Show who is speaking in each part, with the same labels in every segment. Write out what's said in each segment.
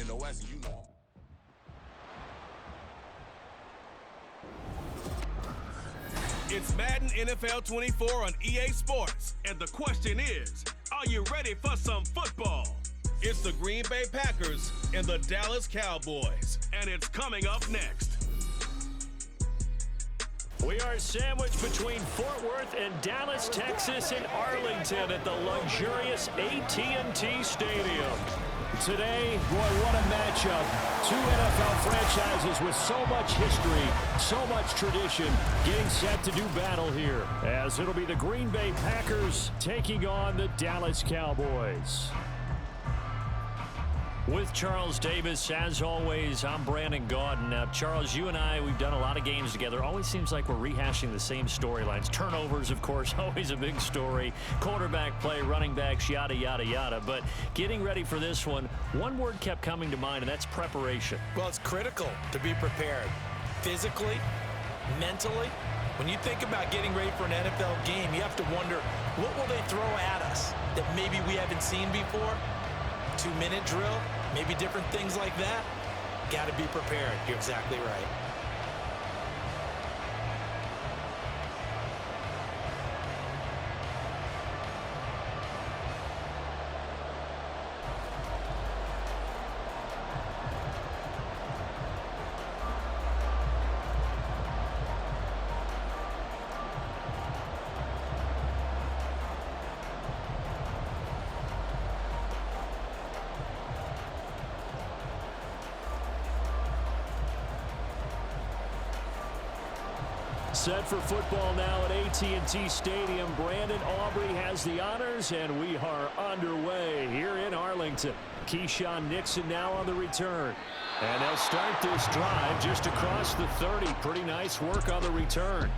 Speaker 1: Ain't no asking, you know.
Speaker 2: It's Madden NFL 24 on EA Sports, and the question is, are you ready for some football? It's the Green Bay Packers and the Dallas Cowboys, and it's coming up next.
Speaker 3: We are sandwiched between Fort Worth and Dallas, Texas, and Arlington at the luxurious AT&T Stadium. Today, boy, what a matchup. Two NFL franchises with so much history, so much tradition, getting set to do battle here, as it'll be the Green Bay Packers taking on the Dallas Cowboys. With Charles Davis, as always, I'm Brandon Gaudin. Now, Charles, you and I, we've done a lot of games together. Always seems like we're rehashing the same storylines. Turnovers, of course, always a big story. Quarterback play, running backs, yada, yada, yada. But getting ready for this one word kept coming to mind, and that's preparation.
Speaker 4: Well, it's critical to be prepared. Physically, mentally. When you think about getting ready for an NFL game, you have to wonder, what will they throw at us that maybe we haven't seen before? 2-minute drill, maybe different things like that. Got to be prepared. You're exactly right.
Speaker 3: Set for football now at AT&T Stadium. Brandon Aubrey has the honors, and we are underway here in Arlington. Keyshawn Nixon now on the return. And they'll start this drive just across the 30. Pretty nice work on the return.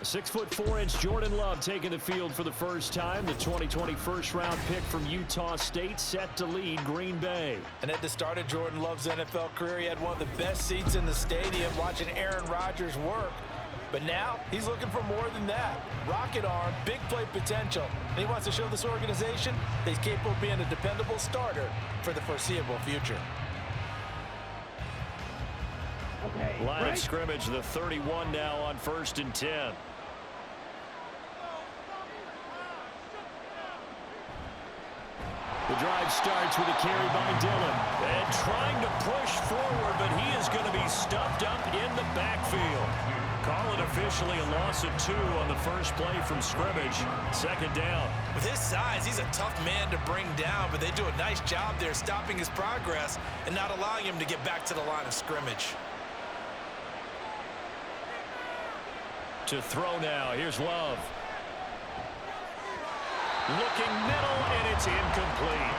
Speaker 3: 6'4" Jordan Love taking the field for the first time. The 2020 first-round pick from Utah State set to lead Green Bay.
Speaker 4: And at the start of Jordan Love's NFL career, he had one of the best seats in the stadium watching Aaron Rodgers work. But now, he's looking for more than that. Rocket arm, big play potential. And he wants to show this organization that he's capable of being a dependable starter for the foreseeable future.
Speaker 3: Line of scrimmage, the 31 now on 1st and 10. The drive starts with a carry by Dillon. And trying to push forward, but he is going to be stuffed up in the backfield. Call it officially a loss of 2 on the first play from scrimmage. 2nd down.
Speaker 4: With his size, he's a tough man to bring down, but they do a nice job there stopping his progress and not allowing him to get back to the line of scrimmage.
Speaker 3: To throw now. Here's Love. Looking middle, and it's incomplete.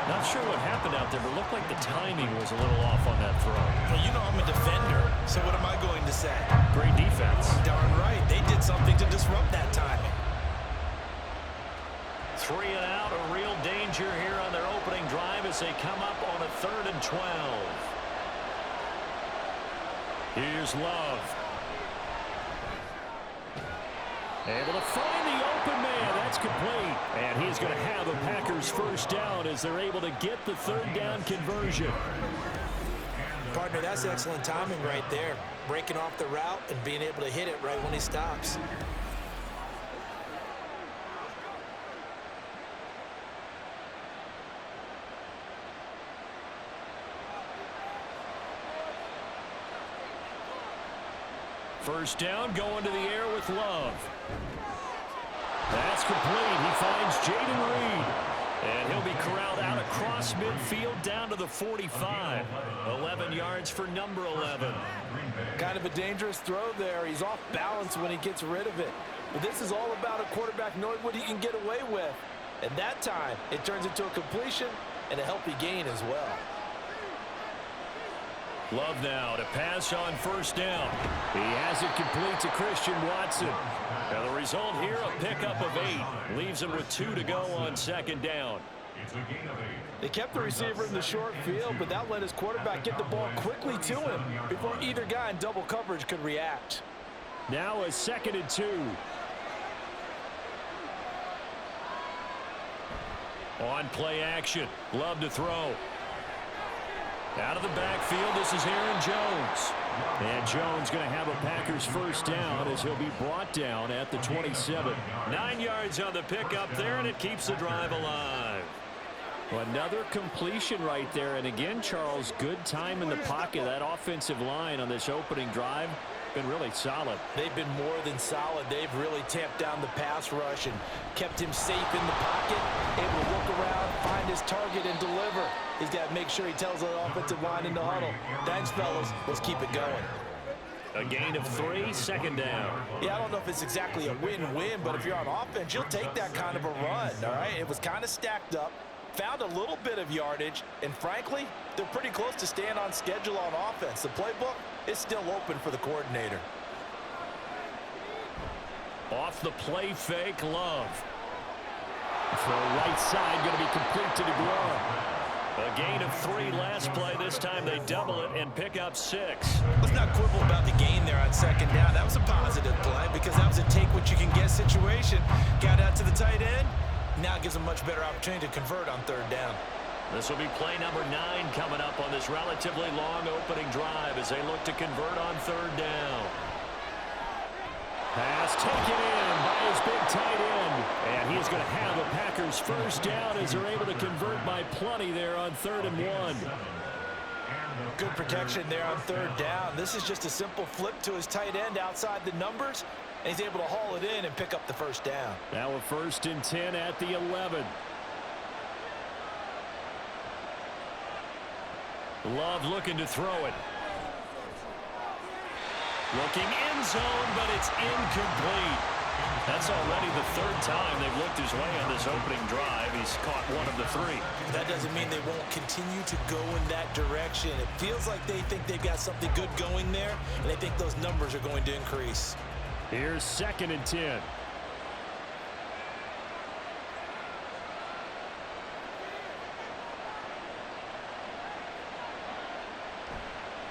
Speaker 3: Not sure what happened out there, but it looked like the timing was a little off on that throw.
Speaker 4: Well, you know I'm a defender, so what am I going to say?
Speaker 3: Great defense.
Speaker 4: Darn right. They did something to disrupt that timing.
Speaker 3: 3 and out, a real danger here on their opening drive as they come up on a 3rd and 12. Here's Love. Able to find the open man. That's complete. And he's going to have a Packers first down as they're able to get the 3rd down conversion.
Speaker 4: Partner, that's excellent timing right there. Breaking off the route and being able to hit it right when he stops.
Speaker 3: First down, going to the air with Love. That's complete. He finds Jaden Reed. And he'll be corralled out across midfield down to the 45. 11 yards for number 11.
Speaker 4: Kind of a dangerous throw there. He's off balance when he gets rid of it. But this is all about a quarterback knowing what he can get away with. And that time, it turns into a completion and a healthy gain as well.
Speaker 3: Love now to pass on first down. He has it complete to Christian Watson. And the result here, a pickup of 8. Leaves him with 2 to go on 2nd down.
Speaker 4: They kept the receiver in the short field, but that let his quarterback get the ball quickly to him before either guy in double coverage could react.
Speaker 3: Now a 2nd and 2. On play action. Love to throw. Out of the backfield, this is Aaron Jones. And Jones going to have a Packers first down as he'll be brought down at the 27. 9 yards on the pickup there, and it keeps the drive alive. Another completion right there. And again, Charles, good time in the pocket. That offensive line on this opening drive been really solid.
Speaker 4: They've been more than solid. They've really tamped down the pass rush and kept him safe in the pocket, able to look around, find his target, and deliver. He's got to make sure he tells the offensive line in the huddle, thanks, fellas. Let's keep it going.
Speaker 3: A gain of 3, second down.
Speaker 4: Yeah, I don't know if it's exactly a win-win, but if you're on offense, you'll take that kind of a run, all right? It was kind of stacked up, found a little bit of yardage, and frankly, they're pretty close to staying on schedule on offense. The playbook is still open for the coordinator.
Speaker 3: Off the play fake, Love. Throw right side, going to be complete to DeGrom. A gain of 3 last play. This time they double it and pick up 6.
Speaker 4: Let's not quibble about the gain there on second down. That was a positive play because that was a take-what-you-can-get situation. Got out to the tight end. Now it gives them a much better opportunity to convert on third down.
Speaker 3: This will be play number 9 coming up on this relatively long opening drive as they look to convert on third down. Pass taken in by his big tight end. And he's going to have a Packers first down as they're able to convert by plenty there on 3rd and 1.
Speaker 4: Good protection there on third down. This is just a simple flip to his tight end outside the numbers, and he's able to haul it in and pick up the first down.
Speaker 3: Now a 1st and 10 at the 11. Love looking to throw it. Looking end zone, but it's incomplete. That's already the 3rd time they've looked his way on this opening drive. He's caught 1 of the 3.
Speaker 4: That doesn't mean they won't continue to go in that direction. It feels like they think they've got something good going there, and they think those numbers are going to increase.
Speaker 3: Here's 2nd and 10.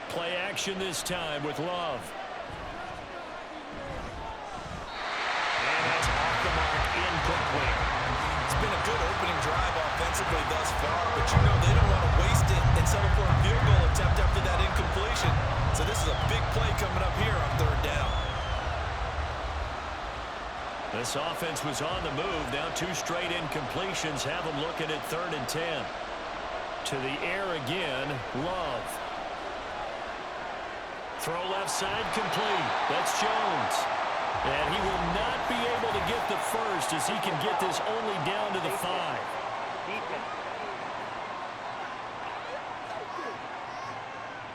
Speaker 3: Play action this time with Love. And that's off the mark, incomplete.
Speaker 4: It's been a good opening drive offensively thus far, but you know they don't want to waste it and settle for a field goal attempt after that incompletion. So this is a big play coming up here on third down.
Speaker 3: This offense was on the move. Now 2 straight incompletions have them looking at 3rd and 10. To the air again, Love. Throw left side complete. That's Jones. And he will not be able to get the first as he can get this only down to the 5.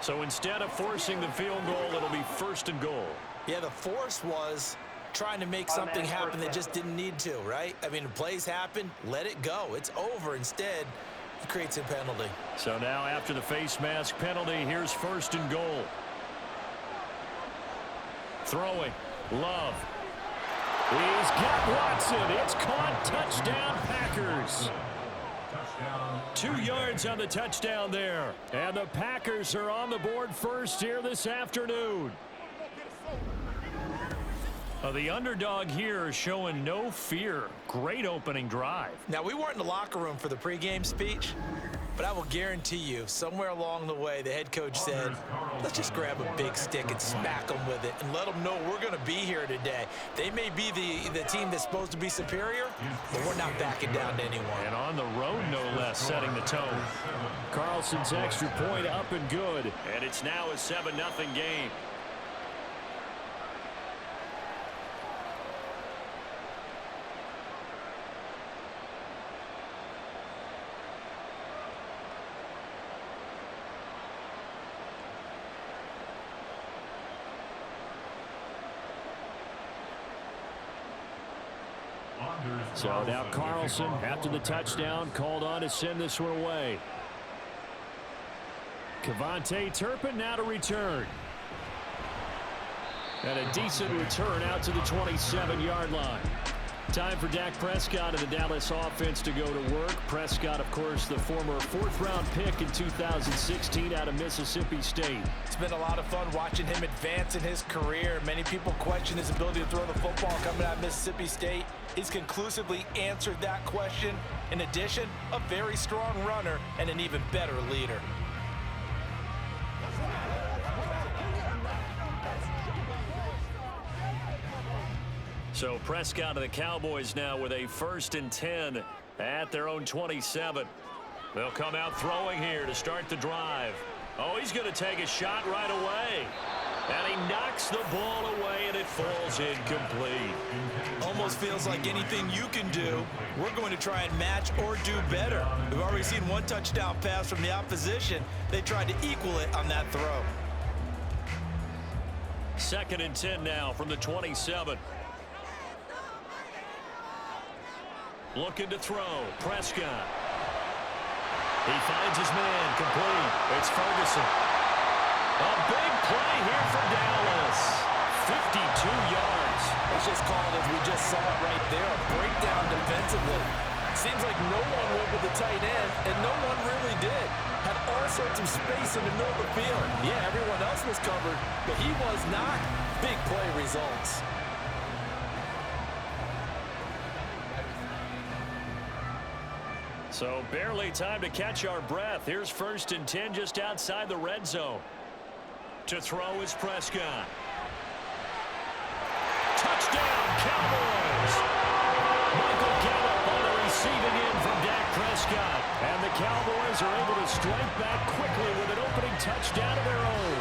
Speaker 3: So instead of forcing the field goal, it'll be 1st and goal.
Speaker 4: Yeah, the force was trying to make something happen that just didn't need to, right? I mean, plays happen, let it go. It's over. Instead, it creates a penalty.
Speaker 3: So now after the face mask penalty, here's 1st and goal. Throwing. Love. He's got Watson. It's caught. Touchdown, Packers. 2 yards on the touchdown there. And the Packers are on the board first here this afternoon. The underdog here is showing no fear. Great opening drive.
Speaker 4: Now, we weren't in the locker room for the pregame speech, but I will guarantee you, somewhere along the way, the head coach said, let's just grab a big stick and smack them with it and let them know we're going to be here today. They may be the team that's supposed to be superior, but we're not backing down to anyone.
Speaker 3: And on the road, no less, setting the tone. Carlson's extra point up and good. And it's now a 7-0 game. So now Carlson, after the touchdown, called on to send this one away. Kevontae Turpin now to return. And a decent return out to the 27-yard line. Time for Dak Prescott and the Dallas offense to go to work. Prescott, of course, the former 4th-round pick in 2016 out of Mississippi State.
Speaker 4: It's been a lot of fun watching him advance in his career. Many people question his ability to throw the football coming out of Mississippi State. He's conclusively answered that question. In addition, a very strong runner and an even better leader.
Speaker 3: So Prescott of the Cowboys now with a 1st and 10 at their own 27. They'll come out throwing here to start the drive. Oh, he's going to take a shot right away. And he knocks the ball away, and it falls incomplete.
Speaker 4: Almost feels like anything you can do, we're going to try and match or do better. We've already seen one touchdown pass from the opposition. They tried to equal it on that throw.
Speaker 3: 2nd and 10 now from the 27. Looking to throw. Prescott. He finds his man. Complete. It's Ferguson. A big play here for Dallas. 52 yards.
Speaker 4: It's just called, as we just saw it right there, a breakdown defensively. Seems like no one went with the tight end, and no one really did. Had all sorts of space in the middle of the field. Yeah, everyone else was covered, but he was not. Big play results.
Speaker 3: So barely time to catch our breath. Here's 1st and 10 just outside the red zone. To throw is Prescott. Touchdown, Cowboys! Michael Gallup on the receiving end from Dak Prescott. And the Cowboys are able to strike back quickly with an opening touchdown of their own.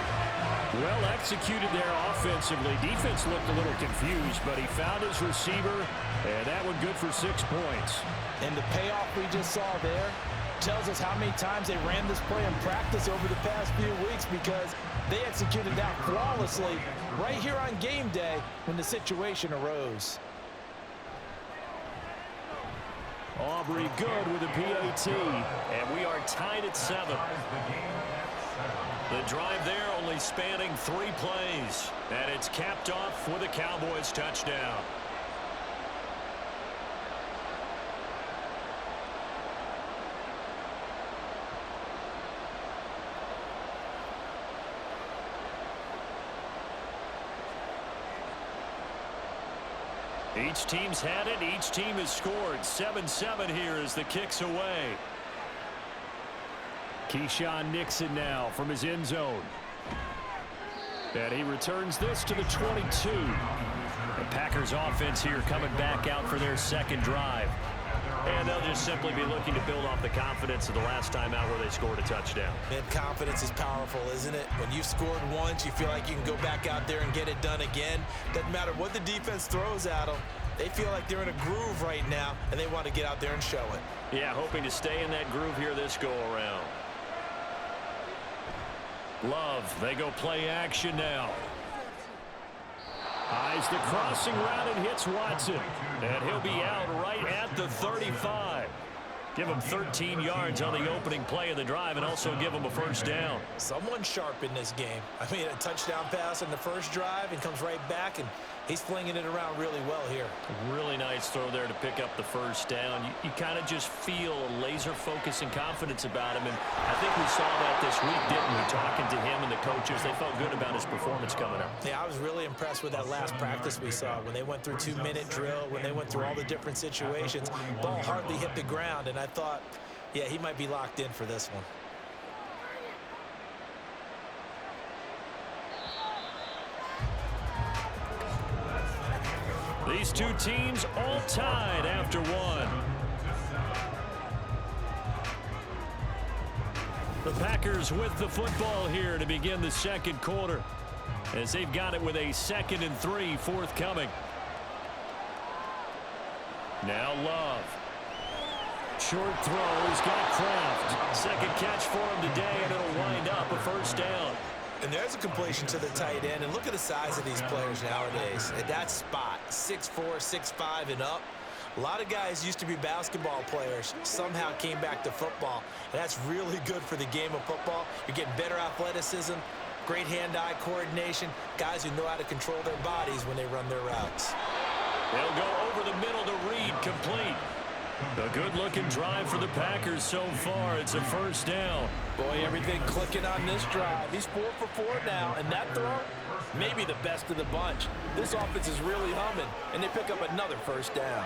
Speaker 3: Well executed there offensively. Defense looked a little confused, but he found his receiver, and that one good for 6 points.
Speaker 4: And the payoff we just saw there tells us how many times they ran this play in practice over the past few weeks, because they executed that flawlessly right here on game day when the situation arose.
Speaker 3: Aubrey good with a PAT, and we are tied at 7. The drive there only spanning 3 plays, and it's capped off with a Cowboys touchdown. Each team's had it. Each team has scored. 7-7 here as the kick's away. Keyshawn Nixon now from his end zone. And he returns this to the 22. The Packers offense here coming back out for their 2nd drive. And they'll just simply be looking to build off the confidence of the last time out where they scored a touchdown.
Speaker 4: Man, confidence is powerful, isn't it? When you've scored once, you feel like you can go back out there and get it done again. Doesn't matter what the defense throws at them. They feel like they're in a groove right now, and they want to get out there and show it.
Speaker 3: Yeah, hoping to stay in that groove here this go-around. Love, they go play action now. Eyes the crossing route and hits Watson. And he'll be out right at the 35. Give him 13 yards on the opening play of the drive and also give him a 1st down.
Speaker 4: Someone sharp in this game. I mean, a touchdown pass in the 1st drive and comes right back, and he's flinging it around really well here.
Speaker 3: Really nice throw there to pick up the 1st down. You kind of just feel a laser focus and confidence about him, and I think we saw that this week, didn't we? Talking to him and the coaches, they felt good about his performance coming up.
Speaker 4: Yeah, I was really impressed with that last practice we saw when they went through 2-minute drill, when they went through all the different situations. Ball hardly hit the ground, and I thought, yeah, he might be locked in for this one.
Speaker 3: These two teams all tied after 1. The Packers with the football here to begin the 2nd quarter, as they've got it with a 2nd and 3 forthcoming. Now Love. Short throw. He's got Kraft. 2nd catch for him today, and it'll wind up a 1st down.
Speaker 4: And there's a completion to the tight end. And look at the size of these players nowadays. At that spot, 6'4", 6'5", and up. A lot of guys used to be basketball players, somehow came back to football. And that's really good for the game of football. You're getting better athleticism, great hand-eye coordination, guys who know how to control their bodies when they run their routes.
Speaker 3: They'll go over the middle to Reed, complete. A good-looking drive for the Packers so far. It's a 1st down.
Speaker 4: Boy, everything clicking on this drive. He's 4 for 4 now, and that throw, maybe the best of the bunch. This offense is really humming, and they pick up another 1st down.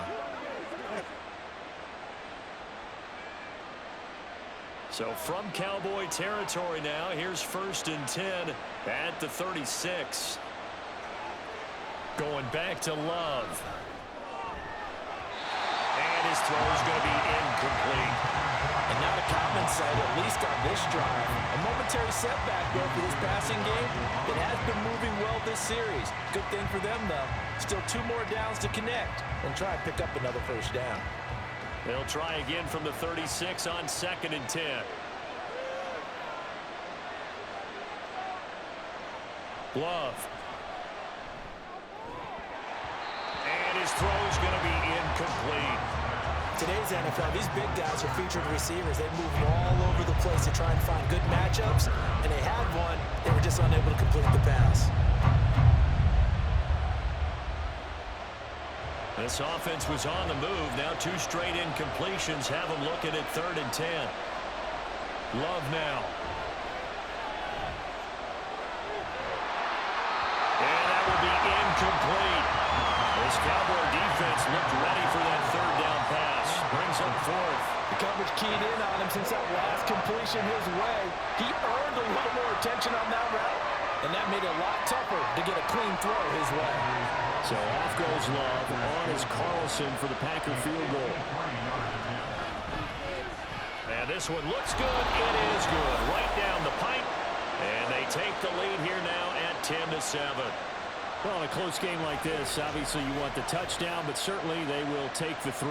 Speaker 3: So from Cowboy territory now, here's 1st and 10 at the 36. Going back to Love. And his throw is going to be incomplete.
Speaker 4: And not a common sight, at least on this drive. A momentary setback, though, for this passing game. It has been moving well this series. Good thing for them, though. Still 2 more downs to connect and try and pick up another first down.
Speaker 3: They'll try again from the 36 on 2nd and 10. Love. And his throw is going to be incomplete.
Speaker 4: Today's NFL, these big guys are featured receivers. They move all over the place to try and find good matchups, and they had one. They were just unable to complete the pass.
Speaker 3: This offense was on the move. Now 2 straight incompletions have them looking at 3rd and 10. Love now. And that will be incomplete. This Cowboy defense looked ready for that 3rd down pass. Brings up 4th.
Speaker 4: The coverage keyed in on him since that last completion his way. He earned a little more attention on that route, and that made it a lot tougher to get a clean throw his way.
Speaker 3: So off goes Love. On is Carlson for the Packer field goal. And this one looks good. It is good. Right down the pipe. And they take the lead here now at 10-7. Well, in a close game like this, obviously you want the touchdown, but certainly they will take the 3.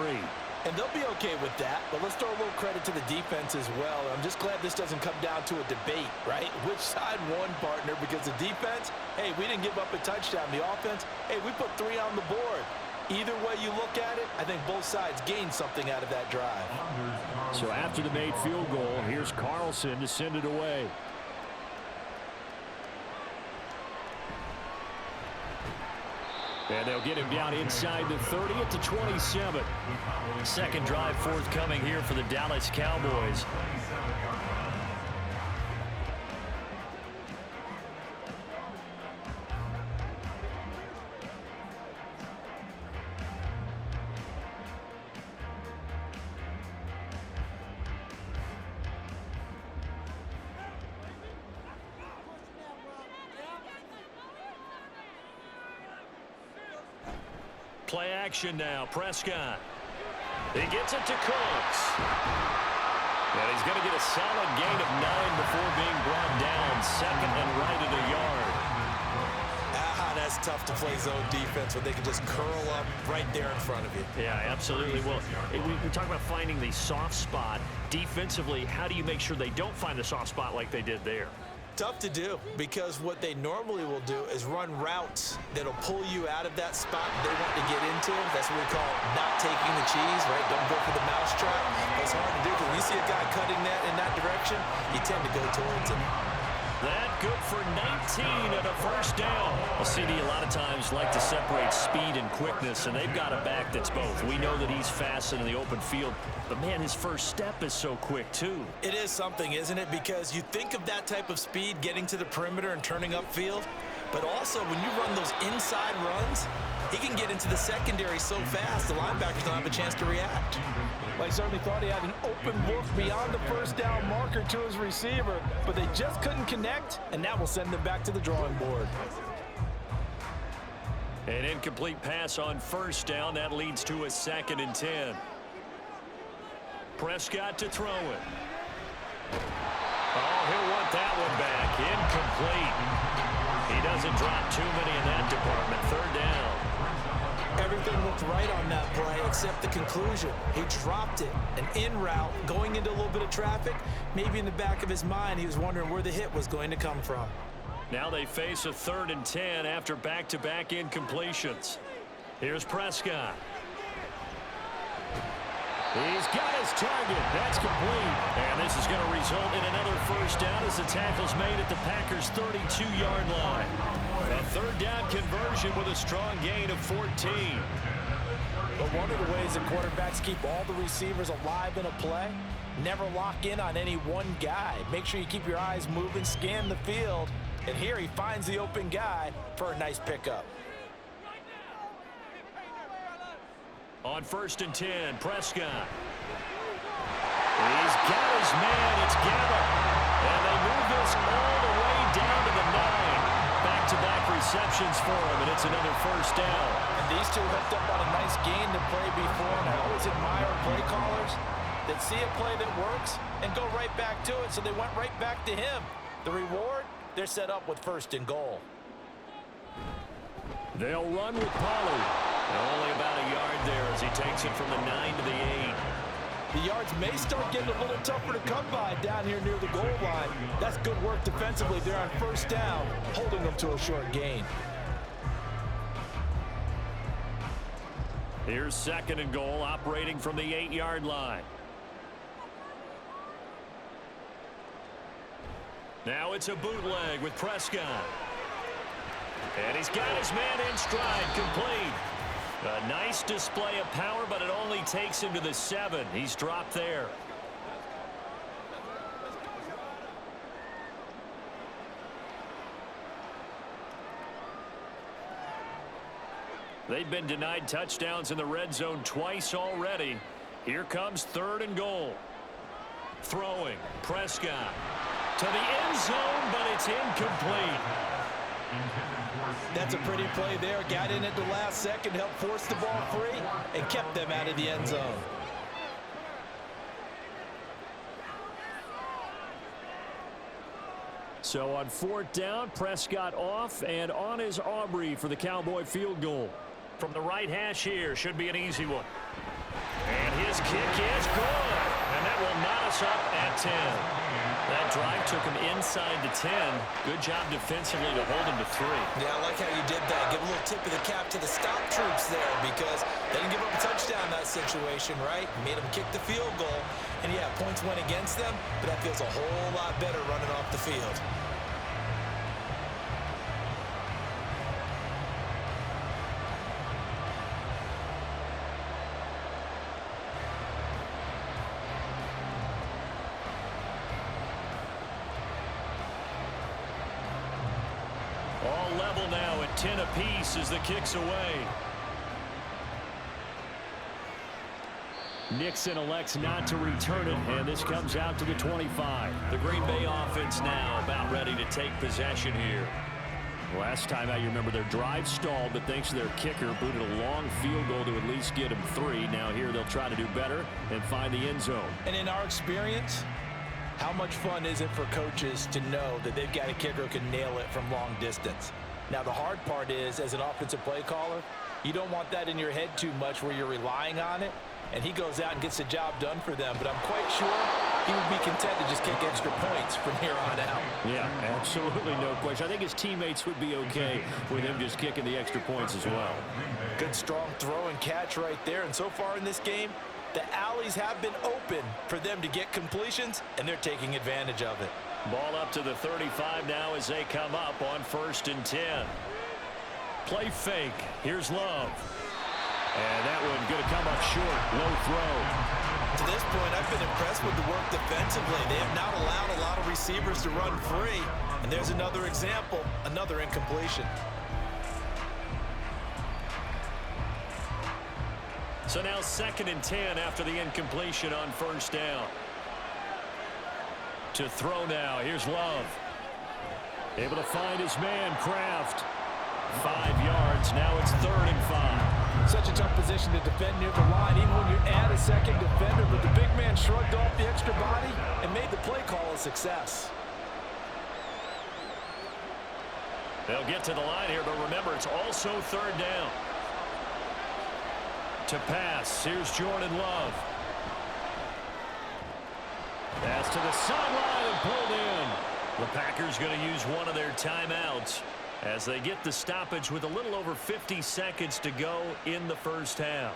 Speaker 4: And they'll be okay with that, but let's throw a little credit to the defense as well. I'm just glad this doesn't come down to a debate, right? Which side won, partner? Because the defense, hey, we didn't give up a touchdown. The offense, hey, we put 3 on the board. Either way you look at it, I think both sides gained something out of that drive.
Speaker 3: So after the made field goal, here's Carlson to send it away. And they'll get him down inside the 30 at the 27. Second drive forthcoming here for the Dallas Cowboys. Play action now. Prescott. He gets it to Cooks. And he's going to get a solid gain of 9 before being brought down. 2nd and right at a yard.
Speaker 4: That's tough to play zone defense when they can just curl up right there in front of you.
Speaker 3: Yeah, absolutely. Well, we talk about finding the soft spot. Defensively, how do you make sure they don't find the soft spot like they did there?
Speaker 4: Tough to do, because what they normally will do is run routes that'll pull you out of that spot they want to get into. That's what we call not taking the cheese, right? Don't go for the mousetrap. It's hard to do, because when you see a guy cutting that in that direction, you tend to go towards him.
Speaker 3: That good for 19 and a first down. Well, CD a lot of times like to separate speed and quickness, and they've got a back that's both. We know that he's fast in the open field, but man, his first step is so quick too.
Speaker 4: It is something, isn't it? Because you think of that type of speed getting to the perimeter and turning upfield, but also when you run those inside runs, he can get into the secondary so fast the linebackers don't have a chance to react.
Speaker 1: Well, he certainly thought he had an open look beyond the first down marker to his receiver, but they just couldn't connect, and that will send them back to the drawing board.
Speaker 3: An incomplete pass on first down. That leads to a 2nd and 10. Prescott to throw it. Oh, he'll want that one back. Incomplete. He doesn't drop too many in that department. 3rd down.
Speaker 4: Everything looked right on that play except the conclusion. He dropped it, an in route, going into a little bit of traffic. Maybe in the back of his mind, he was wondering where the hit was going to come from.
Speaker 3: Now they face a 3rd and 10 after back-to-back incompletions. Here's Prescott. He's got his target. That's complete. And this is going to result in another first down as the tackle's made at the Packers' 32-yard line. A 3rd down conversion with a strong gain of 14.
Speaker 1: But one of the ways that quarterbacks keep all the receivers alive in a play, never lock in on any one guy. Make sure you keep your eyes moving, scan the field, and here he finds the open guy for a nice pickup.
Speaker 3: On 1st and 10, Prescott. He's got his man. It's Gavin. And they move this all the way down to the 9. Back-to-back receptions options for him, and it's another first down.
Speaker 1: And these two hooked up on a nice gain to play before, and I always admire play callers that see a play that works and go right back to it, so they went right back to him. The reward, they're set up with 1st and goal.
Speaker 3: They'll run with Pollard. Only about a yard there as he takes it from the 9 to the 8.
Speaker 1: The yards may start getting a little tougher to come by down here near the goal line. That's good work defensively. They're on 1st down, holding them to a short gain.
Speaker 3: Here's 2nd and goal, operating from the 8-yard line. Now it's a bootleg with Prescott. And he's got his man in stride, complete. A nice display of power, but it only takes him to the 7. He's dropped there. They've been denied touchdowns in the red zone twice already. Here comes 3rd and goal. Throwing, Prescott to the end zone, but it's incomplete.
Speaker 1: That's a pretty play there. Got in at the last second, helped force the ball free, and kept them out of the end zone.
Speaker 3: So on 4th down, Prescott off and on is Aubrey for the Cowboy field goal. From the right hash here, should be an easy one. And his kick is good. And that will knot us up at 10. That drive took him inside the 10. Good job defensively to hold him to 3.
Speaker 1: Yeah, I like how you did that. Give a little tip of the cap to the stop troops there because they didn't give up a touchdown in that situation, right? Made them kick the field goal. And yeah, points went against them, but that feels a whole lot better running off the field.
Speaker 3: All level now at 10 apiece as the kick's away. Nixon elects not to return it, and this comes out to the 25. The Green Bay offense now about ready to take possession here. Last time out, you remember their drive stalled, but thanks to their kicker, booted a long field goal to at least get them 3. Now here they'll try to do better and find the end zone.
Speaker 1: And in our experience, how much fun is it for coaches to know that they've got a kicker who can nail it from long distance? Now, the hard part is, as an offensive play caller, you don't want that in your head too much where you're relying on it, and he goes out and gets the job done for them. But I'm quite sure he would be content to just kick extra points from here on out.
Speaker 3: Yeah, absolutely no question. I think his teammates would be okay with him just kicking the extra points as well.
Speaker 1: Good, strong throw and catch right there. And so far in this game, the alleys have been open for them to get completions, and they're taking advantage of it.
Speaker 3: Ball up to the 35 now as they come up on 1st and 10. Play fake. Here's Love. And that one going to come up short. Low throw.
Speaker 1: To this point, I've been impressed with the work defensively. They have not allowed a lot of receivers to run free. And there's another example, another incompletion.
Speaker 3: So now 2nd and 10 after the incompletion on 1st down. To throw now. Here's Love. Able to find his man, Kraft. 5 yards. Now it's 3rd and 5.
Speaker 1: Such a tough position to defend near the line, even when you add a second defender. But the big man shrugged off the extra body and made the play call a success.
Speaker 3: They'll get to the line here, but remember, it's also 3rd down. To pass. Here's Jordan Love. Pass to the sideline and pulled in. The Packers going to use one of their timeouts as they get the stoppage with a little over 50 seconds to go in the first half.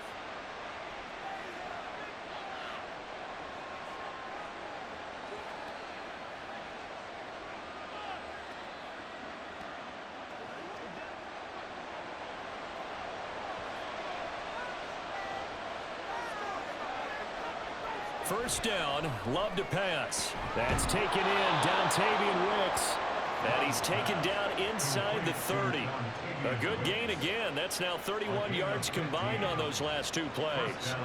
Speaker 3: First down, Love to pass. That's taken in, Dontavian Wicks. And he's taken down inside the 30. A good gain again. That's now 31 yards combined on those last 2 plays.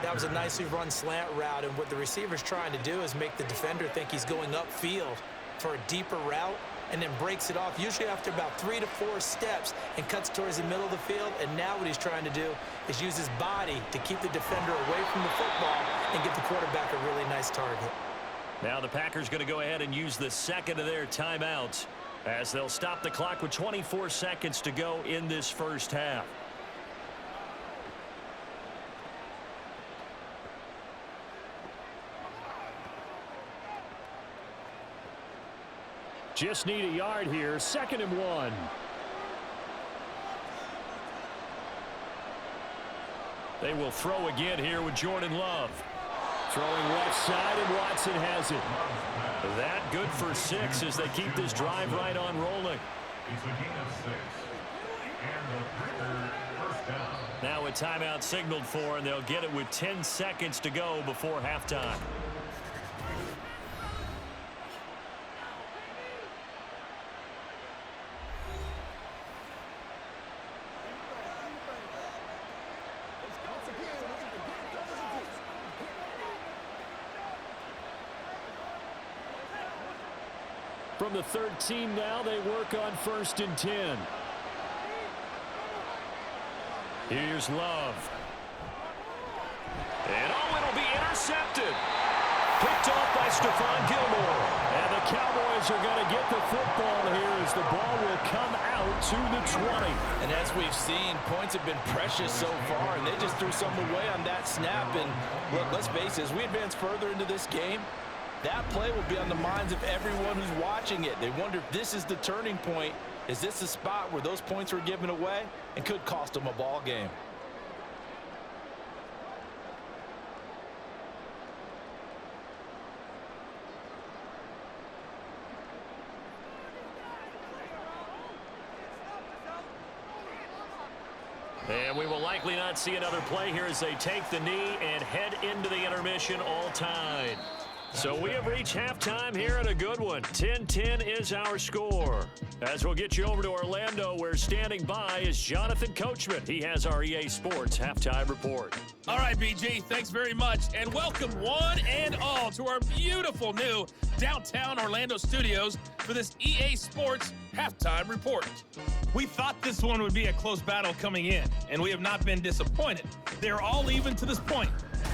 Speaker 1: That was a nicely run slant route, and what the receiver's trying to do is make the defender think he's going upfield. for a deeper route and then breaks it off, usually after about 3 to 4 steps, and cuts towards the middle of the field. And now what he's trying to do is use his body to keep the defender away from the football and give the quarterback a really nice target.
Speaker 3: Now the Packers going to go ahead and use the second of their timeouts as they'll stop the clock with 24 seconds to go in this first half. Just need a yard here. 2nd and 1. They will throw again here with Jordan Love. Throwing left side, and Watson has it. That good for 6 as they keep this drive right on rolling. Now a timeout signaled for, and they'll get it with 10 seconds to go before halftime. From the 13 now, they work on 1st and 10. Here's Love. And it'll be intercepted. Picked off by Stephon Gilmore. And the Cowboys are going to get the football here as the ball will come out to the 20.
Speaker 1: And as we've seen, points have been precious so far, and they just threw something away on that snap. And look, let's face it, as we advance further into this game, that play will be on the minds of everyone who's watching it. They wonder if this is the turning point. Is this the spot where those points were given away and could cost them a ball game?
Speaker 3: And we will likely not see another play here as they take the knee and head into the intermission all tied. So we have reached halftime here at a good one. 10-10 is our score. As we'll get you over to Orlando, where standing by is Jonathan Coachman. He has our EA Sports halftime report.
Speaker 5: All right, BG, thanks very much. And welcome one and all to our beautiful new downtown Orlando studios for this EA Sports halftime report. We thought this one would be a close battle coming in, and we have not been disappointed. They're all even to this point.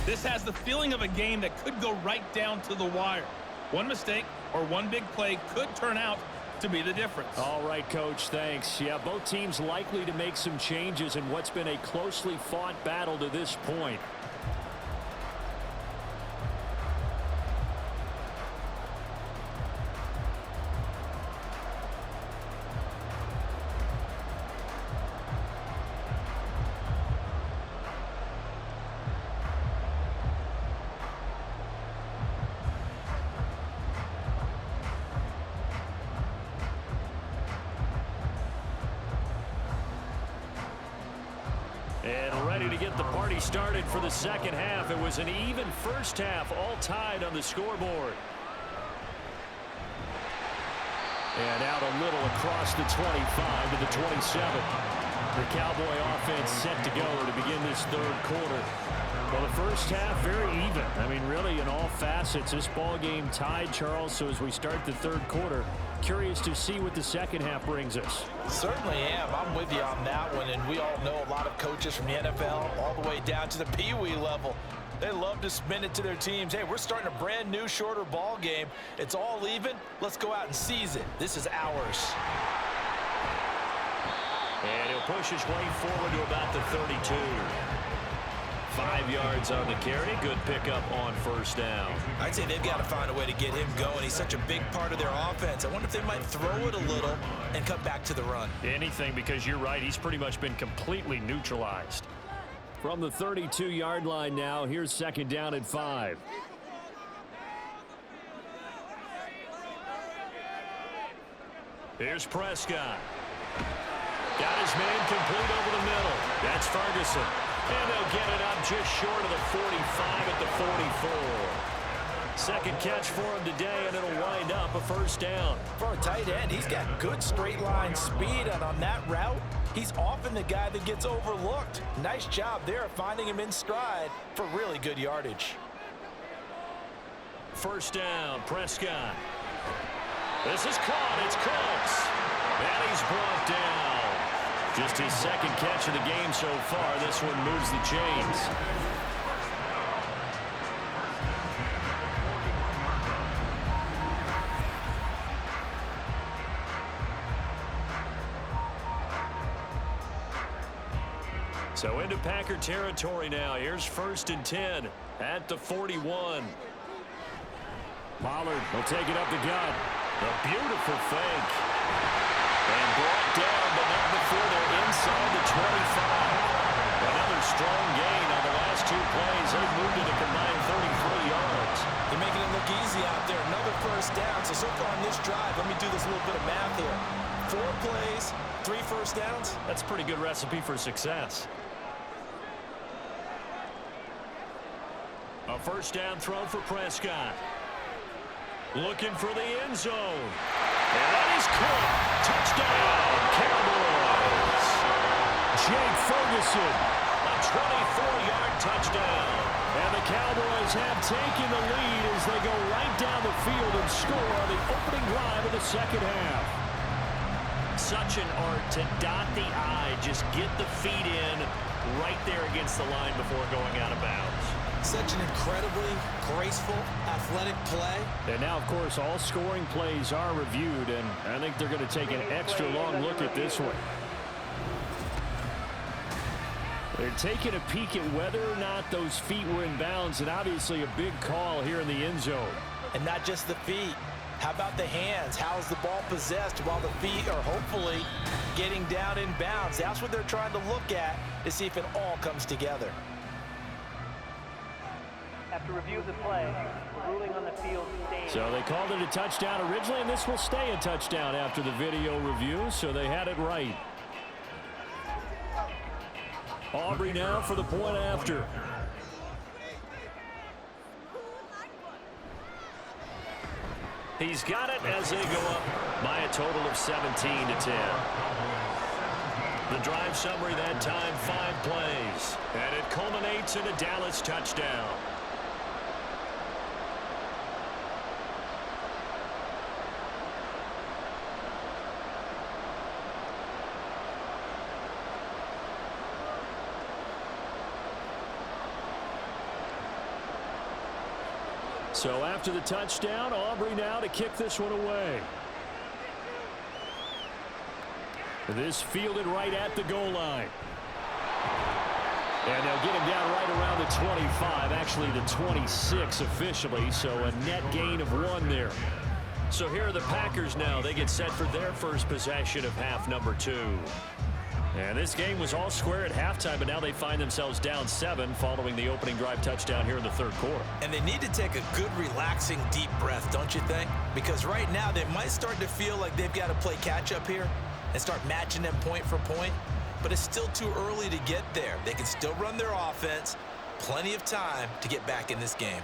Speaker 5: This has the feeling of a game that could go right down to the wire. One mistake or one big play could turn out to be the difference.
Speaker 3: All right, Coach, thanks. Yeah, both teams likely to make some changes in what's been a closely fought battle to this point. And ready to get the party started for the second half. It was an even first half, all tied on the scoreboard. And out a little across the 25 to the 27. The Cowboy offense set to go to begin this third quarter. Well, the first half, very even. I mean, really, in all facets, this ball game tied, Charles. So as we start the third quarter, curious to see what the second half brings us.
Speaker 1: Certainly am. I'm with you on that one. And we all know a lot of coaches from the NFL all the way down to the Pee-wee level. They love to spin it to their teams. Hey, we're starting a brand new, shorter ball game. It's all even. Let's go out and seize it. This is ours.
Speaker 3: And he'll push his way forward to about the 32. 5 yards on the carry. Good pickup on first down.
Speaker 1: I'd say they've got to find a way to get him going. He's such a big part of their offense. I wonder if they might throw it a little and cut back to the run.
Speaker 3: Anything, because you're right. He's pretty much been completely neutralized. From the 32-yard line now, here's second down and 5. Here's Prescott. Got his man complete over the middle. That's Ferguson. And they'll get it up just short of the 45 at the 44. Second catch for him today, and it'll wind up a first down.
Speaker 1: For a tight end, he's got good straight line speed, and on that route, he's often the guy that gets overlooked. Nice job there finding him in stride for really good yardage.
Speaker 3: First down, Prescott. This is caught. It's close. And he's brought down. Just his second catch of the game so far. This one moves the chains. So into Packer territory now. Here's 1st and 10 at the 41. Pollard will take it up the gut. A beautiful fake. And brought down, but not before they're inside the 25. Another strong gain on the last 2 plays. They've moved it a combined 33 yards.
Speaker 1: They're making it look easy out there. Another first down. So far on this drive, let me do this little bit of math here. 4 plays, 3 first downs.
Speaker 3: That's a pretty good recipe for success. A first down throw for Prescott. Looking for the end zone. And that is caught. Touchdown, Cowboys. Jake Ferguson, a 24-yard touchdown. And the Cowboys have taken the lead as they go right down the field and score on the opening drive of the second half. Such an art to dot the I, just get the feet in right there against the line before going out of bounds.
Speaker 1: Such an incredibly graceful, athletic play.
Speaker 3: And now, of course, all scoring plays are reviewed, and I think they're going to take an extra long look at this one. They're taking a peek at whether or not those feet were in bounds, and obviously a big call here in the end zone.
Speaker 1: And not just the feet. How about the hands? How is the ball possessed while the feet are hopefully getting down in bounds? That's what they're trying to look at to see if it all comes together.
Speaker 6: After review of the play, the ruling on the field stands.
Speaker 3: So they called it a touchdown originally, and this will stay a touchdown after the video review, so they had it right. Aubrey now for the point after. He's got it as they go up by a total of 17-10. The drive summary that time, 5 plays. And it culminates in a Dallas touchdown. So after the touchdown, Aubrey now to kick this one away. This fielded right at the goal line. And they'll get him down right around the 25, actually the 26 officially, so a net gain of 1 there. So here are the Packers now. They get set for their first possession of half number 2. And this game was all square at halftime, but now they find themselves down 7 following the opening drive touchdown here in the third quarter.
Speaker 1: And they need to take a good, relaxing, deep breath, don't you think? Because right now they might start to feel like they've got to play catch-up here and start matching them point for point. But it's still too early to get there. They can still run their offense. Plenty of time to get back in this game.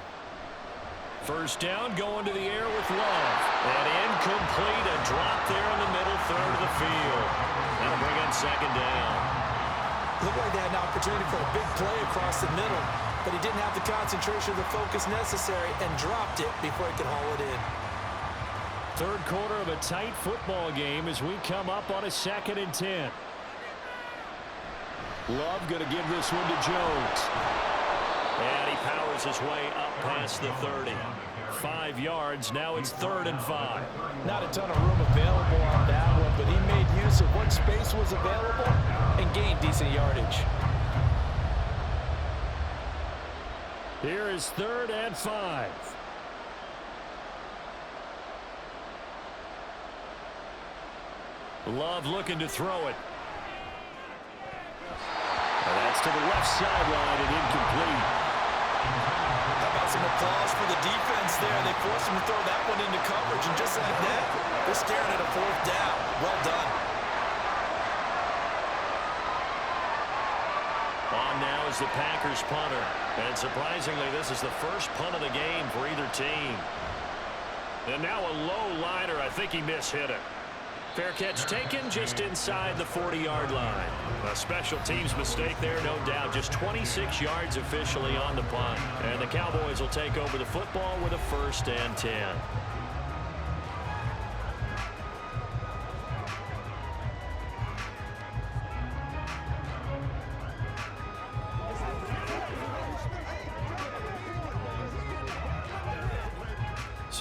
Speaker 3: First down, going to the air with Love. And incomplete, a drop there in the middle third of the field. That'll bring in second down.
Speaker 1: Looked like they had an opportunity for a big play across the middle, but he didn't have the concentration or the focus necessary and dropped it before he could haul it in.
Speaker 3: Third quarter of a tight football game as we come up on a 2nd and 10. Love going to give this one to Jones. And he powers his way up past the 30. 5 yards. Now it's 3rd and 5.
Speaker 1: Not a ton of room available on that one, but he made use of what space was available and gained decent yardage.
Speaker 3: Here is 3rd and 5. Love looking to throw it. And that's to the left sideline and incomplete.
Speaker 1: How about some applause for the defense there? They forced him to throw that one into coverage, and just like that, they're staring at a 4th down. Well done.
Speaker 3: On now is the Packers punter. And surprisingly, this is the first punt of the game for either team. And now a low liner. I think he mishit it. Fair catch taken just inside the 40-yard line. A special teams mistake there, no doubt. Just 26 yards officially on the punt. And the Cowboys will take over the football with a 1st and 10.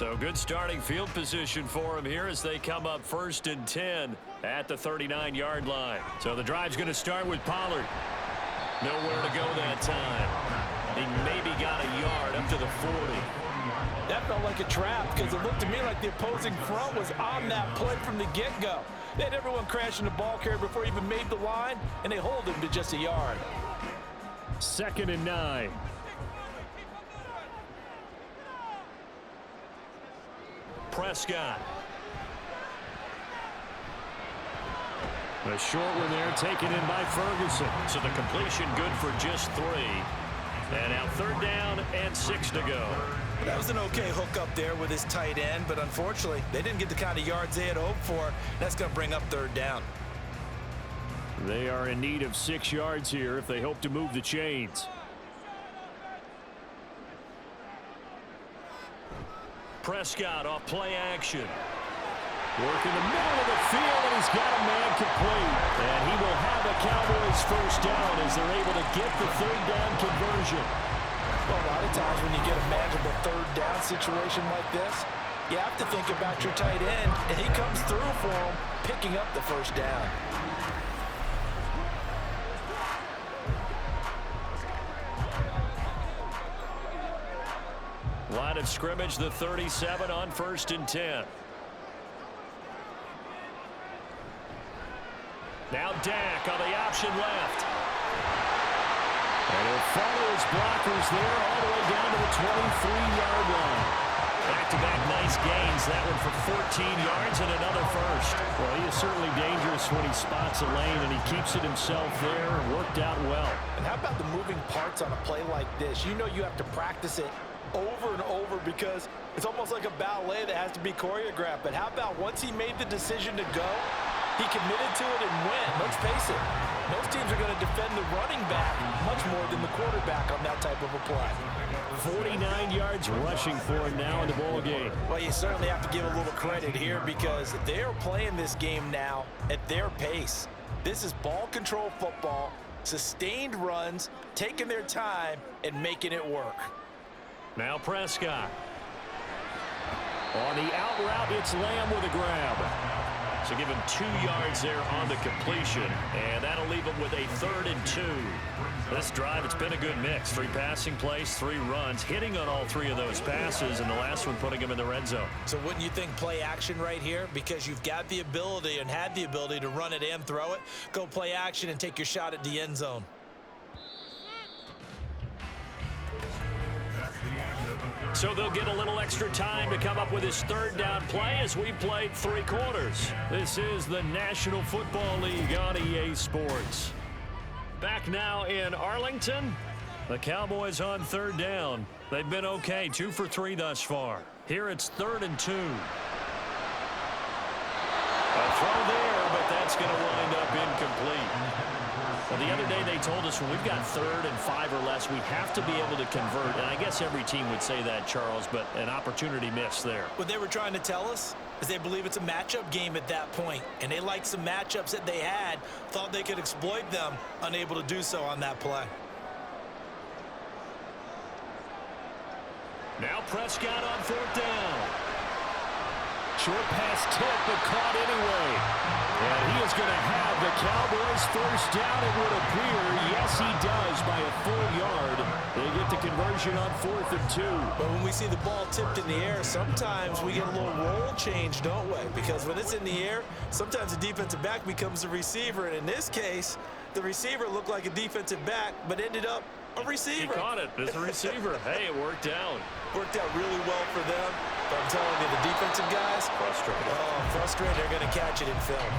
Speaker 3: So good starting field position for him here as they come up 1st and 10 at the 39-yard line. So the drive's going to start with Pollard. Nowhere to go that time. He maybe got a yard up to the 40.
Speaker 1: That felt like a trap because it looked to me like the opposing front was on that play from the get-go. They had everyone crashing the ball carrier before he even made the line, and they hold him to just a yard.
Speaker 3: 2nd and 9. Prescott. A short one there taken in by Ferguson. So the completion good for just 3. And now 3rd down and 6 to go.
Speaker 1: That was an okay hook up there with his tight end, but unfortunately, they didn't get the kind of yards they had hoped for. That's going to bring up 3rd down.
Speaker 3: They are in need of 6 yards here if they hope to move the chains. Prescott off play action. Work in the middle of the field, and he's got a man complete. And he will have the Cowboys 1st down as they're able to get the 3rd down conversion.
Speaker 1: Well, a lot of times when you get a manageable 3rd down situation like this, you have to think about your tight end, and he comes through for him, picking up the 1st down.
Speaker 3: Line of scrimmage, the 37 on 1st and 10. Now Dak on the option left. And he'll follow his blockers there all the way down to the 23-yard line. Back-to-back nice gains. That one for 14 yards and another 1st. Well, he is certainly dangerous when he spots a lane, and he keeps it himself there. Worked out well.
Speaker 1: And how about the moving parts on a play like this? You know you have to practice it over and over because it's almost like a ballet that has to be choreographed. But how about once he made the decision to go, he committed to it and went. Let's face it, most teams are going to defend the running back much more than the quarterback on that type of a play.
Speaker 3: 49 yards rushing for him now in the ball game.
Speaker 1: Well, you certainly have to give a little credit here because they are playing this game now at their pace. This is ball control football, sustained runs, taking their time and making it work.
Speaker 3: Now Prescott. On the out route, it's Lamb with a grab. So give him 2 yards there on the completion, and that'll leave him with a 3rd and 2. This drive, it's been a good mix. 3 passing plays, 3 runs, hitting on all 3 of those passes, and the last one putting him in the red zone.
Speaker 1: So wouldn't you think play action right here? Because you've got the ability and had the ability to run it and throw it. Go play action and take your shot at the end zone.
Speaker 3: So they'll get a little extra time to come up with his 3rd down play as we played 3 quarters. This is the National Football League on EA Sports. Back now in Arlington. The Cowboys on 3rd down. They've been okay, 2 for 3 thus far. Here it's 3rd and 2. A throw there, but that's going to wind up incomplete. Well, the other day they told us when we've got 3rd and 5 or less, we have to be able to convert. And I guess every team would say that, Charles, but an opportunity missed there.
Speaker 1: What they were trying to tell us is they believe it's a matchup game at that point. And they liked some matchups that they had, thought they could exploit them, unable to do so on that play.
Speaker 3: Now Prescott on 4th down. Short pass tipped, but caught anyway. And he is going to have the Cowboys 1st down, it would appear. Yes, he does by a full yard. They get the conversion on 4th and 2.
Speaker 1: But when we see the ball tipped in the air, sometimes we get a little roll change, don't we? Because when it's in the air, sometimes the defensive back becomes the receiver. And in this case, the receiver looked like a defensive back, but ended up a receiver.
Speaker 3: He caught it as a receiver. Hey, it worked out.
Speaker 1: Worked out really well for them. But I'm telling you, the defensive guys,
Speaker 3: frustrated.
Speaker 1: Oh, frustrated. They're going to catch it in film.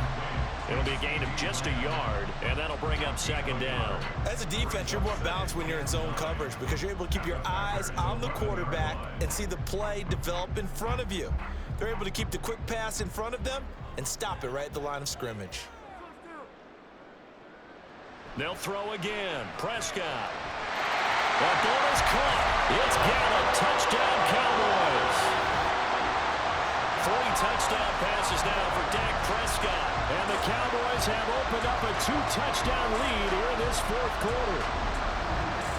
Speaker 3: It'll be a gain of just a yard, and that'll bring up 2nd down.
Speaker 1: As a defense, you're more balanced when you're in zone coverage because you're able to keep your eyes on the quarterback and see the play develop in front of you. They're able to keep the quick pass in front of them and stop it right at the line of scrimmage.
Speaker 3: They'll throw again. Prescott. That ball is caught. It's Gallup. Touchdown, Cowboys. 3 touchdown passes now for Dak Prescott. And the Cowboys have opened up a 2-touchdown lead here in this 4th quarter.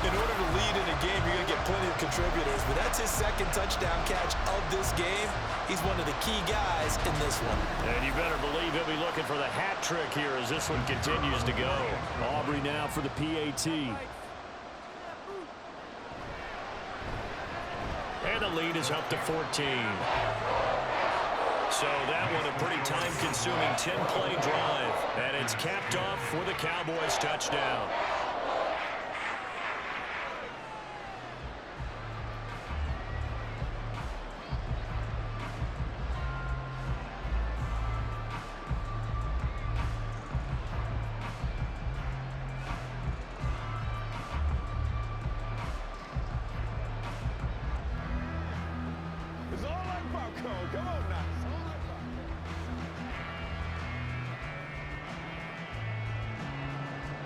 Speaker 1: In order to lead in a game, you're going to get plenty of contributors, but that's his second touchdown catch of this game. He's one of the key guys in this one.
Speaker 3: And you better believe he'll be looking for the hat trick here as this one continues to go. Aubrey now for the PAT. And the lead is up to 14. So that one a pretty time-consuming 10-play drive. And it's capped off with a Cowboys touchdown.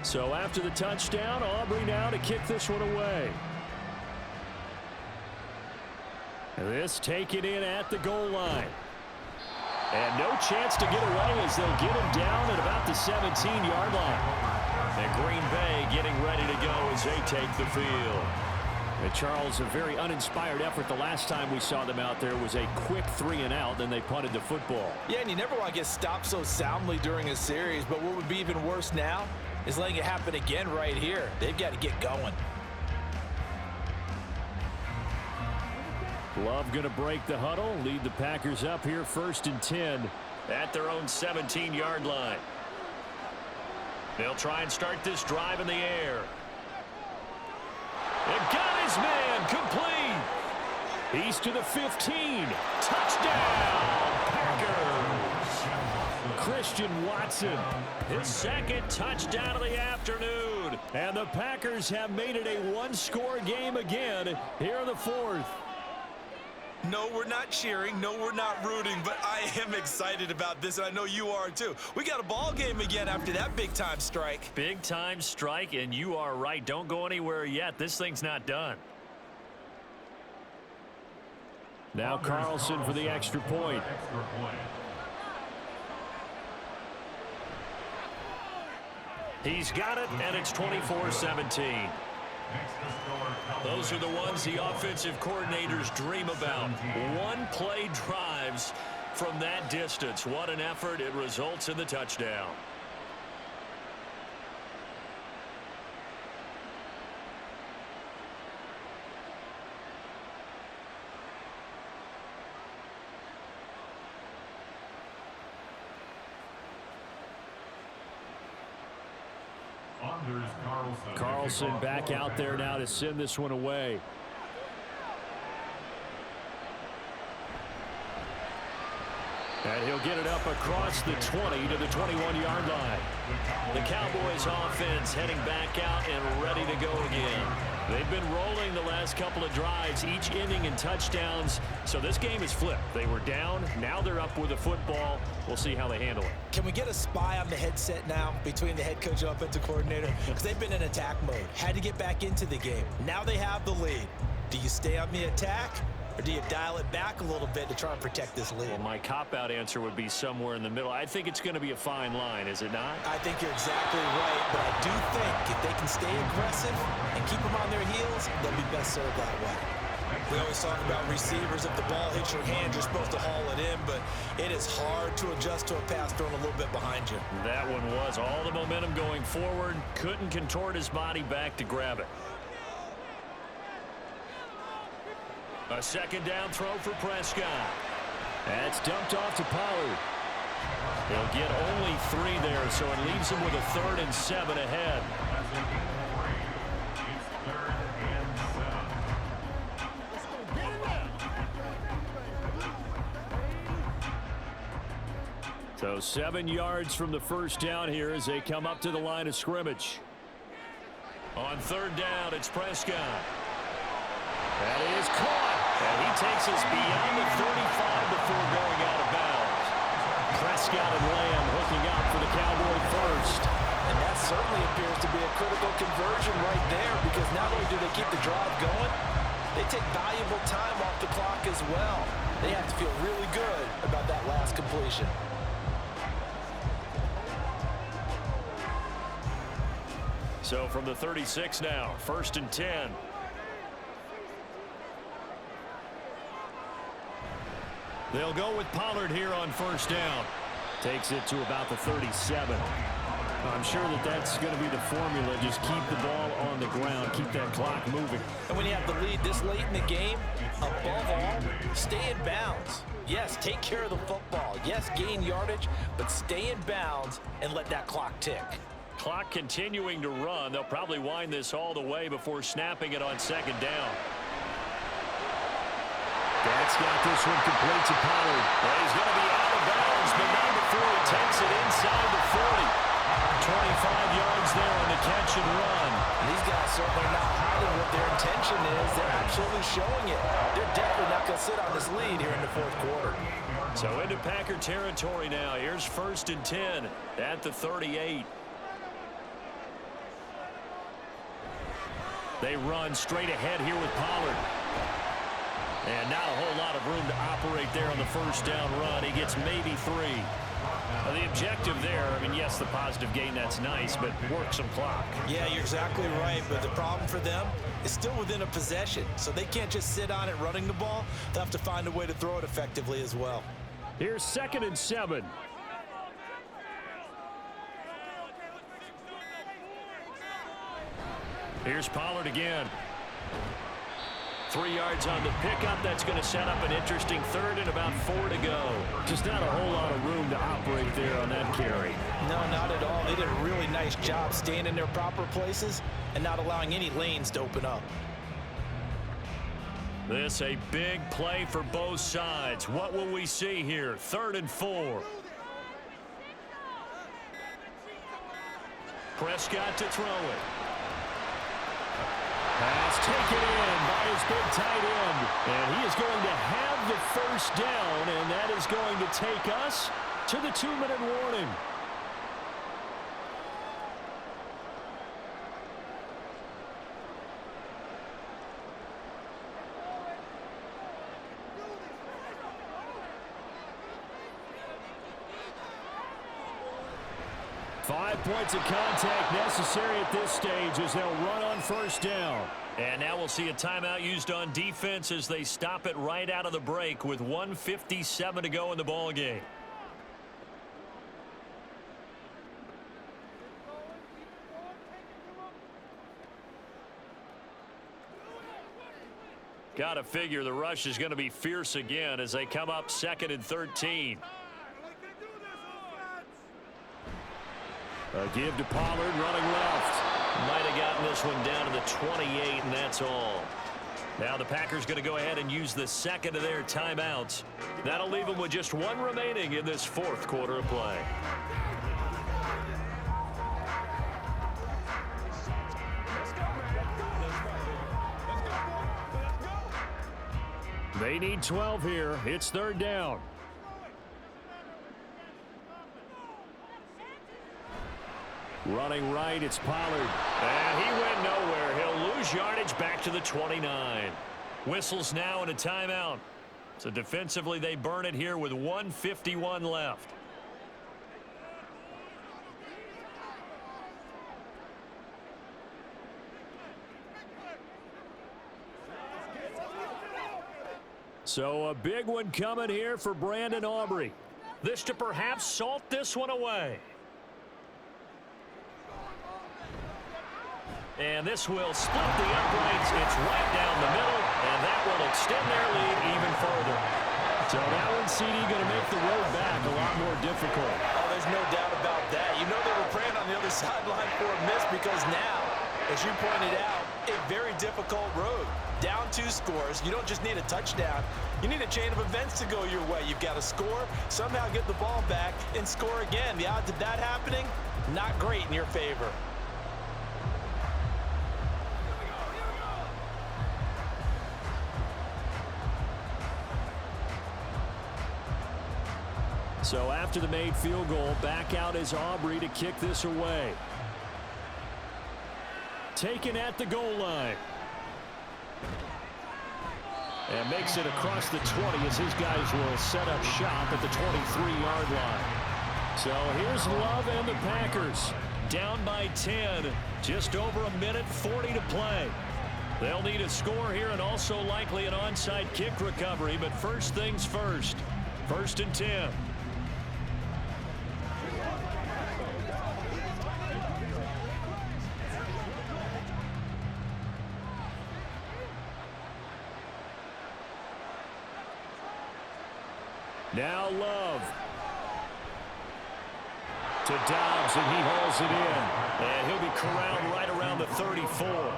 Speaker 3: So after the touchdown, Aubrey now to kick this one away. This taken in at the goal line. And no chance to get away as they'll get him down at about the 17-yard line. And Green Bay getting ready to go as they take the field. And Charles, a very uninspired effort the last time we saw them out there was a quick 3-and-out, then they punted the football.
Speaker 1: Yeah, and you never want to get stopped so soundly during a series, but what would be even worse now is letting it happen again right here. They've got to get going.
Speaker 3: Love going to break the huddle, lead the Packers up here 1st and 10 at their own 17-yard line. They'll try and start this drive in the air. It got his man complete. He's to the 15. Touchdown, Packers. Christian Watson, his second touchdown of the afternoon. And the Packers have made it a one-score game again here in the 4th.
Speaker 1: No, we're not cheering. No, we're not rooting, but I am excited about this, and I know you are too. We got a ball game again after that big-time strike.
Speaker 3: Big-time strike, and you are right. Don't go anywhere yet. This thing's not done. Now Carlson for the extra point. He's got it, and it's 24-17. Those are the ones the offensive coordinators dream about. One-play drives from that distance. What an effort. It results in the touchdown. Carlson back out there now to send this one away. And he'll get it up across the 20 to the 21-yard line. The Cowboys offense heading back out and ready to go again. They've been rolling the last couple of drives, each ending in touchdowns. So this game is flipped. They were down. Now they're up with the football. We'll see how they handle it.
Speaker 1: Can we get a spy on the headset now between the head coach and offensive coordinator? Because they've been in attack mode. Had to get back into the game. Now they have the lead. Do you stay on the attack? Or do you dial it back a little bit to try and protect this lead?
Speaker 3: Well, my cop-out answer would be somewhere in the middle. I think it's going to be a fine line, is it not?
Speaker 1: I think you're exactly right, but I do think if they can stay aggressive and keep them on their heels, they'll be best served that way. We always talk about receivers. If the ball hits your hand, you're supposed to haul it in, but it is hard to adjust to a pass thrown a little bit behind you.
Speaker 3: That one was all the momentum going forward. Couldn't contort his body back to grab it. A second down throw for Prescott. That's dumped off to Pollard. He'll get only 3 there, so it leaves him with a 3rd and 7 ahead. So 7 yards from the first down here as they come up to the line of scrimmage. On 3rd down, it's Prescott. That is caught. And he takes us beyond the 35 before going out of bounds. Prescott and Lamb hooking out for the Cowboy first.
Speaker 1: And that certainly appears to be a critical conversion right there, because not only do they keep the drive going, they take valuable time off the clock as well. They have to feel really good about that last completion.
Speaker 3: So from the 36 now, 1st and 10. They'll go with Pollard here on 1st down. Takes it to about the 37. I'm sure that that's going to be the formula. Just keep the ball on the ground. Keep that clock moving.
Speaker 1: And when you have the lead this late in the game, above all, stay in bounds. Yes, take care of the football. Yes, gain yardage, but stay in bounds and let that clock tick.
Speaker 3: Clock continuing to run. They'll probably wind this all the way before snapping it on 2nd down. That's got this one complete to Pollard. Well, he's going to be out of bounds, but not before he takes it inside the 40. 25 yards there on the catch and run.
Speaker 1: And these guys certainly not hiding what their intention is. They're absolutely showing it. They're definitely not going to sit on this lead here in the 4th quarter.
Speaker 3: So into Packer territory now. Here's 1st and 10 at the 38. They run straight ahead here with Pollard. And not a whole lot of room to operate there on the 1st down run. He gets maybe 3. The objective there, I mean, yes, the positive gain, that's nice, but work some clock.
Speaker 1: Yeah, you're exactly right, but the problem for them is still within a possession, so they can't just sit on it running the ball. They'll have to find a way to throw it effectively as well.
Speaker 3: Here's 2nd and 7. Here's Pollard again. 3 yards on the pickup. That's going to set up an interesting 3rd and about 4 to go. Just not a whole lot of room to operate there on that carry.
Speaker 1: No, not at all. They did a really nice job staying in their proper places and not allowing any lanes to open up.
Speaker 3: This a big play for both sides. What will we see here? 3rd and 4. Prescott to throw it. Pass taken in by his big tight end. And he is going to have the 1st down, and that is going to take us to the 2-minute warning. Five points of contact necessary at this stage as they'll run on 1st down. And now we'll see a timeout used on defense as they stop it right out of the break with 1:57 to go in the ball game. Got to figure the rush is going to be fierce again as they come up 2nd and 13. A give to Pollard running left. Might have gotten this one down to the 28, and that's all. Now the Packers going to go ahead and use the 2nd of their timeouts. That'll leave them with just 1 remaining in this 4th quarter of play. They need 12 here. It's 3rd down. Running right, it's Pollard. And he went nowhere. He'll lose yardage back to the 29. Whistles now and a timeout. So defensively, they burn it here with 1:51 left. So a big one coming here for Brandon Aubrey. This to perhaps salt this one away. And this will split the uprights. It's right down the middle, and that will extend their lead even further. So that one, CD, going to make the road back a lot more difficult.
Speaker 1: Oh, there's no doubt about that. You know they were praying on the other sideline for a miss because now, as you pointed out, a very difficult road. Down 2 scores. You don't just need a touchdown. You need a chain of events to go your way. You've got to score, somehow get the ball back, and score again. The odds of that happening, not great in your favor.
Speaker 3: So after the made field goal, back out is Aubrey to kick this away. Taken at the goal line. And makes it across the 20 as his guys will set up shop at the 23-yard line. So here's Love and the Packers. down by 10. Just over a minute 40 to play. They'll need a score here and also likely an onside kick recovery, but first things first. 1st and 10. Now Love. To Dobbs, and he hauls it in. And he'll be corralled right around the 34.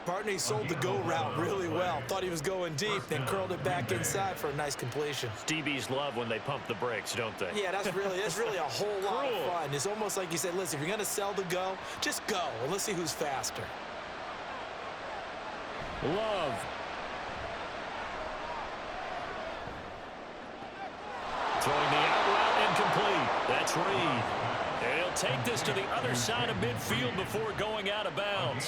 Speaker 1: Partner, he sold the go route really well. Thought he was going deep, then curled it back inside for a nice completion.
Speaker 3: DBs love when they pump the brakes, don't they?
Speaker 1: Yeah, that's really a whole lot of fun. It's almost like you said, listen, if you're going to sell the go, just go, and let's see who's faster.
Speaker 3: Love. Throwing the out route incomplete. That's Reed. And he'll take this to the other side of midfield before going out of bounds.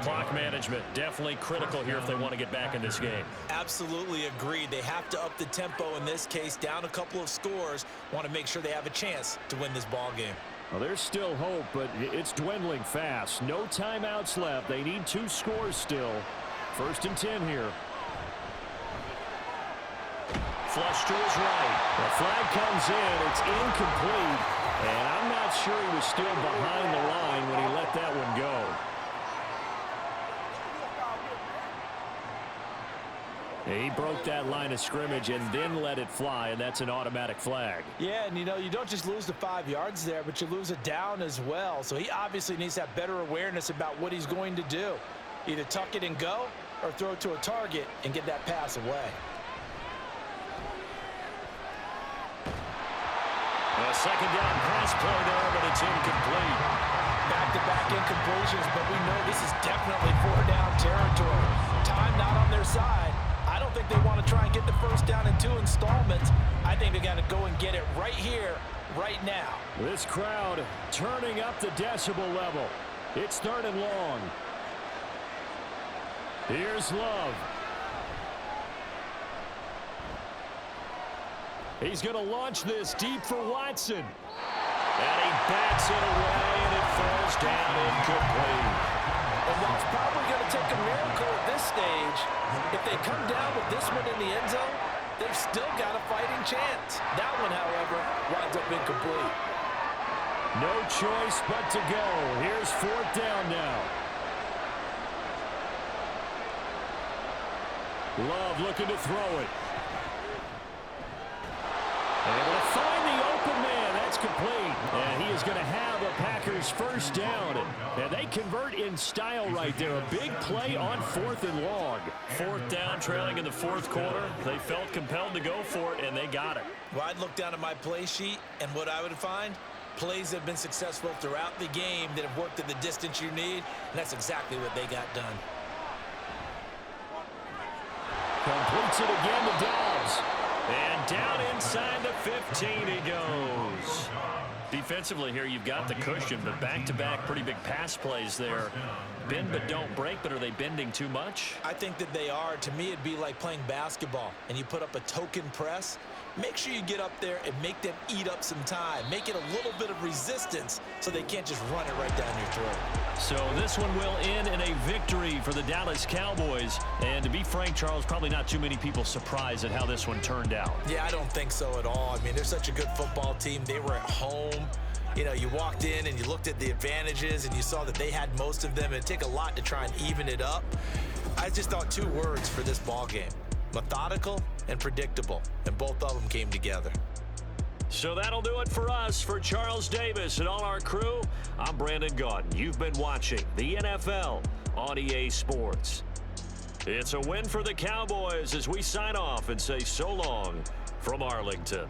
Speaker 3: Clock management definitely critical here if they want to get back in this game.
Speaker 1: Absolutely agreed. They have to up the tempo in this case, down a couple of scores. Want to make sure they have a chance to win this ball game.
Speaker 3: Well, there's still hope, but it's dwindling fast. No timeouts left. They need 2 scores still. 1st and 10 here. Flush to his right. The flag comes in. It's incomplete. And I'm not sure he was still behind the line when he let that one go. He broke that line of scrimmage and then let it fly, and that's an automatic flag.
Speaker 1: Yeah, and you know, you don't just lose the 5 yards there, but you lose it down as well. So he obviously needs to have better awareness about what he's going to do. Either tuck it and go or throw it to a target and get that pass away.
Speaker 3: A second down pass play there, but it's incomplete.
Speaker 1: Back-to-back incompletions, but we know this is definitely 4-down territory. Time not on their side. I don't think they want to try and get the first down in 2 installments. I think they got to go and get it right here, right now.
Speaker 3: This crowd turning up the decibel level. It's 3rd and long. Here's Love. He's going to launch this deep for Watson. And he bats it away, and it falls down incomplete.
Speaker 1: And that's probably going to take a miracle at this stage. If they come down with this one in the end zone, they've still got a fighting chance. That one, however, winds up incomplete.
Speaker 3: No choice but to go. Here's 4th down now. Love looking to throw it. Able to find the open man. That's complete. And he is going to have a Packers first down. And they convert in style right there. A big play on 4th and long. 4th down, trailing in the 4th quarter. They felt compelled to go for it, and they got it.
Speaker 1: Well, I'd look down at my play sheet, and what I would find, plays that have been successful throughout the game that have worked at the distance you need, and that's exactly what they got done.
Speaker 3: Completes it again to Dobbs. And down inside the 15 he goes. Defensively here, you've got the cushion, but back-to-back pretty big pass plays there. Bend but don't break, but are they bending too much?
Speaker 1: I think that they are. To me, it'd be like playing basketball, and you put up a token press. Make sure you get up there and make them eat up some time. Make it a little bit of resistance so they can't just run it right down your throat.
Speaker 3: So this one will end in a victory for the Dallas Cowboys. And to be frank, Charles, probably not too many people surprised at how this one turned out.
Speaker 1: Yeah, I don't think so at all. I mean, they're such a good football team. They were at home. You know, you walked in and you looked at the advantages and you saw that they had most of them. It'd take a lot to try and even it up. I just thought 2 words for this ball game: methodical and predictable, and both of them came together.
Speaker 3: So that'll do it for us. For Charles Davis and all our crew, I'm Brandon Gaudin. You've been watching the NFL on EA Sports. It's a win for the Cowboys as we sign off and say so long from Arlington.